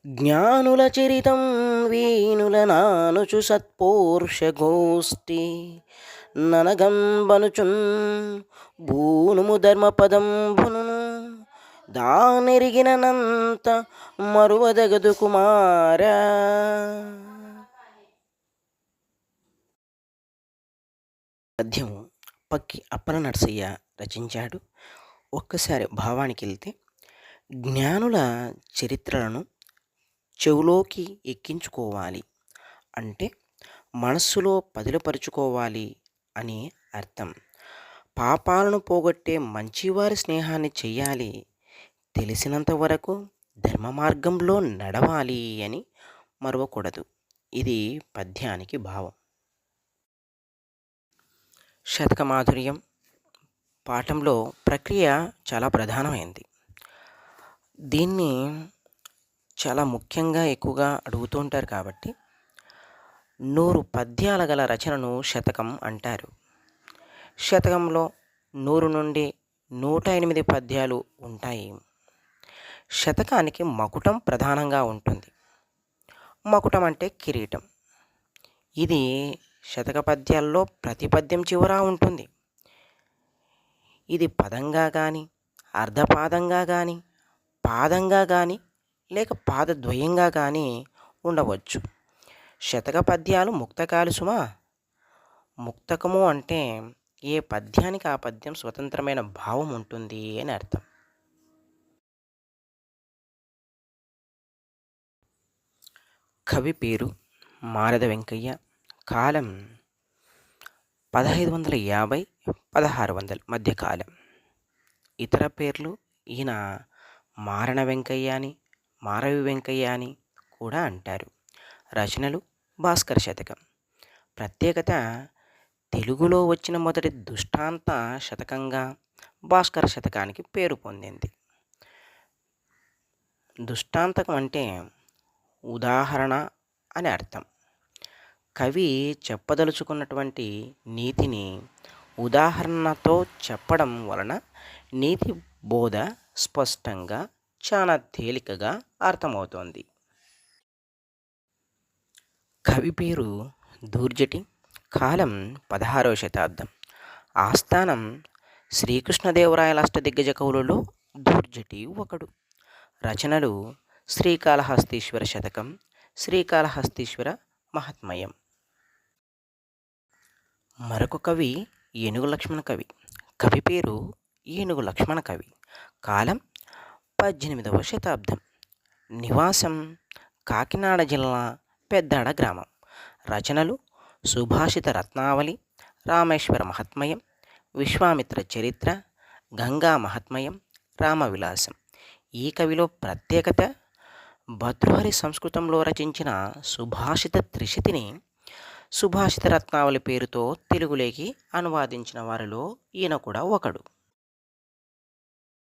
జ్ఞానుల చరితం వీనుల నానుచు సత్పోర్షగోష్ఠి ననగంబనుచున్ బూనుము ధర్మపదంబును దానెరిగినంత మరువదగదు కుమారా. పద్యం పక్కి అప్పల నరసయ్య రచించాడు. ఒక్కసారి భావానికి వెళ్తే, జ్ఞానుల చరిత్రలను చెవులోకి ఎక్కించుకోవాలి అంటే మనస్సులో పదిలపరుచుకోవాలి అని అర్థం. పాపాలను పోగొట్టే మంచివారి స్నేహాన్ని చెయ్యాలి, తెలిసినంత వరకు ధర్మ మార్గంలో నడవాలి అని మరవకూడదు. ఇది పద్యానికి భావం. శతకమాధుర్యం పాఠంలో ప్రక్రియ చాలా ప్రధానమైంది. దీన్ని చాలా ముఖ్యంగా ఎక్కువగా అడుగుతూ ఉంటారు కాబట్టి 100 పద్యాల గల రచనను శతకం అంటారు. శతకంలో 100 నుండి 108 పద్యాలు ఉంటాయి. శతకానికి మకుటం ప్రధానంగా ఉంటుంది. మకుటం అంటే కిరీటం. ఇది శతక పద్యాల్లో ప్రతి పద్యం చివర ఉంటుంది. ఇది పదంగా కానీ, అర్ధపాదంగా కానీ, పాదంగా కానీ, లేక పాదద్వయంగా కానీ ఉండవచ్చు. శతక పద్యాలు ముక్తకాలు సుమా. ముక్తకము అంటే ఏ పద్యానికి ఆ పద్యం స్వతంత్రమైన భావం ఉంటుంది అని అర్థం. కవి పేరు మారద వెంకయ్య. కాలం 1550-1600 మధ్యకాలం. ఇతర పేర్లు ఈయన మారణ వెంకయ్య అని, మారవి వెంకయ్య అని కూడా అంటారు. రచనలు భాస్కర శతకం. ప్రత్యేకత తెలుగులో వచ్చిన మొదటి దృష్టాంత శతకంగా భాస్కర శతకానికి పేరు పొందింది. దృష్టాంతకం అంటే ఉదాహరణ అని అర్థం. కవి చెప్పదలుచుకున్నటువంటి నీతిని ఉదాహరణతో చెప్పడం వలన నీతి బోధ స్పష్టంగా చాలా తేలికగా అర్థమవుతోంది. కవి పేరు దూర్జటి. కాలం 16వ శతాబ్దం. ఆస్థానం శ్రీకృష్ణదేవరాయల అష్టదిగ్గజ కవులలో దూర్జటి ఒకడు. రచనలు శ్రీకాళహస్తీశ్వర శతకం, శ్రీకాళహస్తీశ్వర మహాత్మ్యం. మరొక కవి ఏనుగు లక్ష్మణ కవి. కవి పేరు ఏనుగు లక్ష్మణ కవి. కాలం 18వ శతాబ్దం. నివాసం కాకినాడ జిల్లా పెద్దాడ గ్రామం. రచనలు సుభాషిత రత్నావళి, రామేశ్వర మహాత్మ్యం, విశ్వామిత్ర చరిత్ర, గంగా మహాత్మ్యం, రామవిలాసం. ఈ కవిలో ప్రత్యేకత భర్తృహరి సంస్కృతంలో రచించిన సుభాషిత త్రిశతిని సుభాషిత రత్నావళి పేరుతో తెలుగులోకి అనువాదించిన వారిలో ఈయన కూడా ఒకడు.